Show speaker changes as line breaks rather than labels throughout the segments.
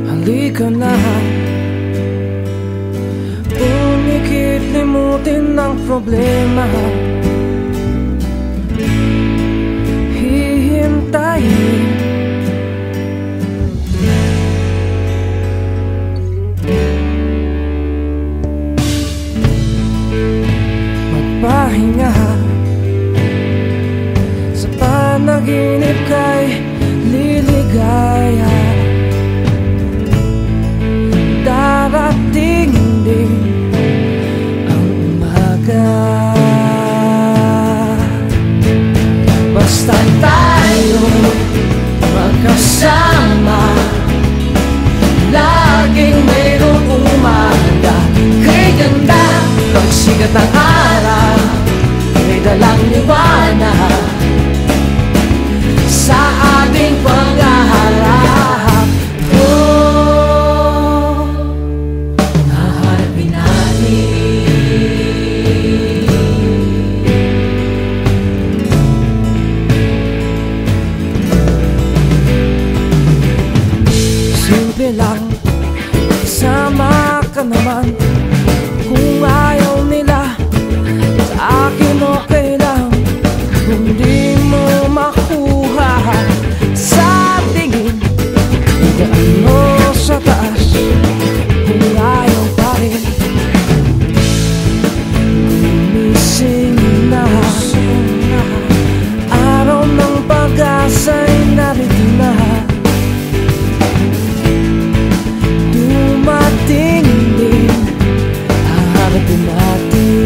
Halika na, umikit, limutin ang problema. Hihintayin magpahinga. Sa panaginip kay liligaya. Darating din ang umaga. Basta tayo magkasama, laging mayroong umaga. Kay ganda, pagsikat ng araw, may dalang liwanag sa ating paghaharap. Oh, naharapin natin. Simple lang, isama ka naman. Kung ayaw nila, sa akin okay lang. Kung di mo makuha sa tingin, idaan mo sa taas. Kung ayaw pa rin, gumising na. Araw ng pag-asa'y narito na. Dumating din, haharapin natin.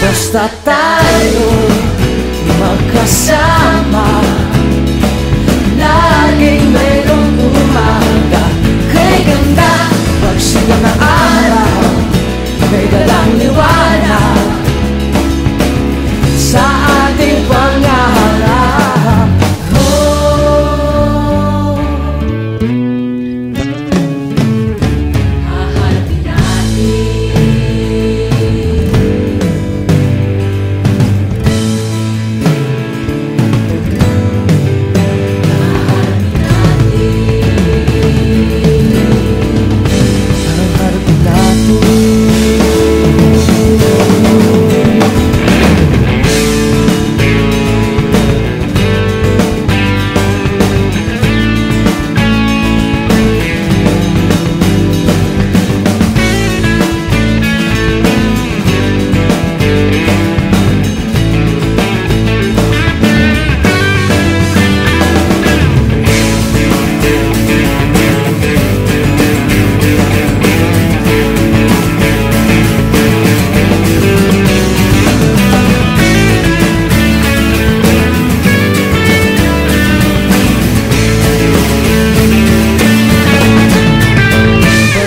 Basta tayo magkasama, laging mayroong umaga. Kay ganda, pagsikat ng araw, may dalang liwanag sa ating panghaharap. Oh, haharapin natin.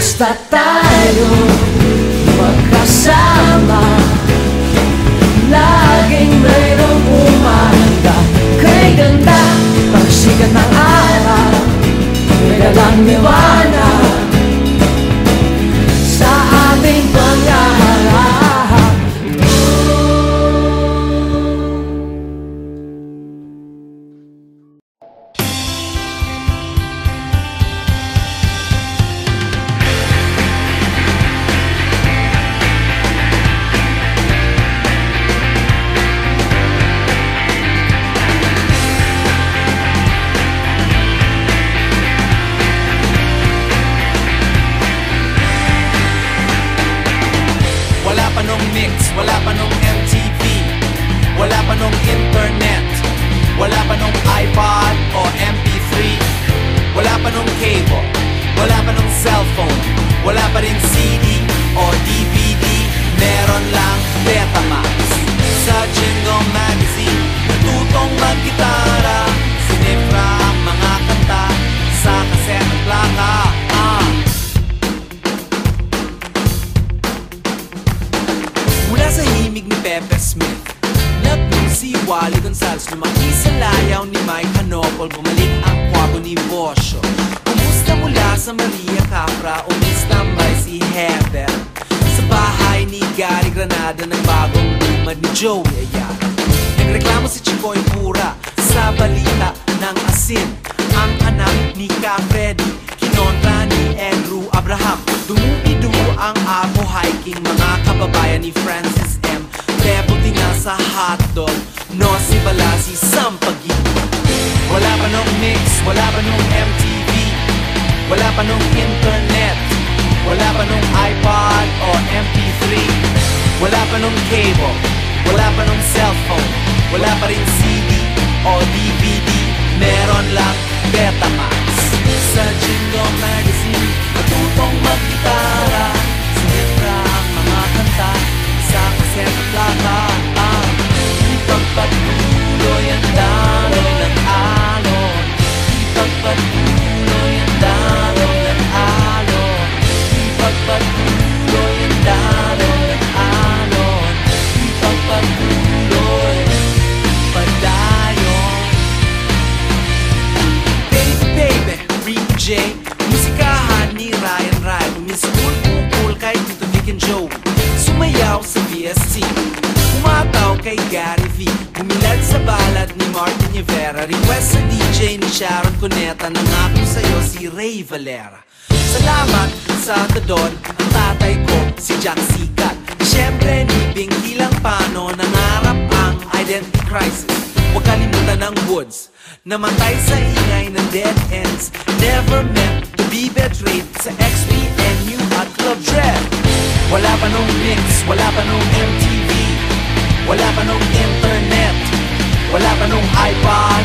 Basta tayo magkasama, laging mayroong umaga. Kay ganda, pagsikat ng araw, may dalang liwanag sa ating panghaharap.
Wala pa nung MTV, wala pa nung internet, wala pa nung iPod o MP3, wala pa nung cable, wala pa nung cellphone, wala pa rin CD o DVD, meron lang Betamax. Sa Jingle Magazine, natutong mag-gitara, sinifra ang mga kanta sa kaset at plaka. Pepe Smith. Naging si Wally Gonzales, lumaki sa layaw ni Mike Hanopol, bumalik ang kwago ni Bosio. Kumusta mula sa Maria Capra, umistambay si Heather. Sa bahay ni Gary Granada, nagbagong lumad ni Joey Ayala. Nagreklamo si Chicoy Pura sa balita ng asin. Ang anak ni Ka Freddy, kinontra ni Andrew Abraham. Dumubi-dumo ang Apo hiking, mga kababayan ni Francis M. Peputi nga sa hotdog, no si Balasi Sampagi. Wala pa nung mix, wala pa nung MTV, wala pa nung internet, wala pa nung iPod o MP3, wala pa nung cable, wala pa nung cellphone, wala pa rin CD o DVD, meron lang Betamax. Sa Jingo Magazine, matutong mag-gitara, sa letra ang mga kanta, sa kaset at plaka, ipagpatuloy ang daloy ng alon, ipagpatuloy ang daloy ng alon, ipagpatuloy ang daloy ng alon, ipagpatuloy padayon. Baby, baby, Rico J, musikahan ni Ryan Rai, umiskul kukul kay Tito Vic and Joey, sumayaw sa VST, umataw kay Gary V, umilad sa balad ni Martin Rivera, request sa DJ ni Sharon Cuneta, nangako sa'yo si Ray Valera. Salamat sa Tadon, ang tatay ko si Jack Sikat. Siyempre ni Bingi lang Pano, nangarap ang identity crisis. Huwag kalimutan ng Woods, namatay sa ingay ng dead ends, never meant to be betrayed sa XPNU at Club Dread. Wala pa nung mix, wala pa nung MTV, wala pa nung internet, wala pa nung iPod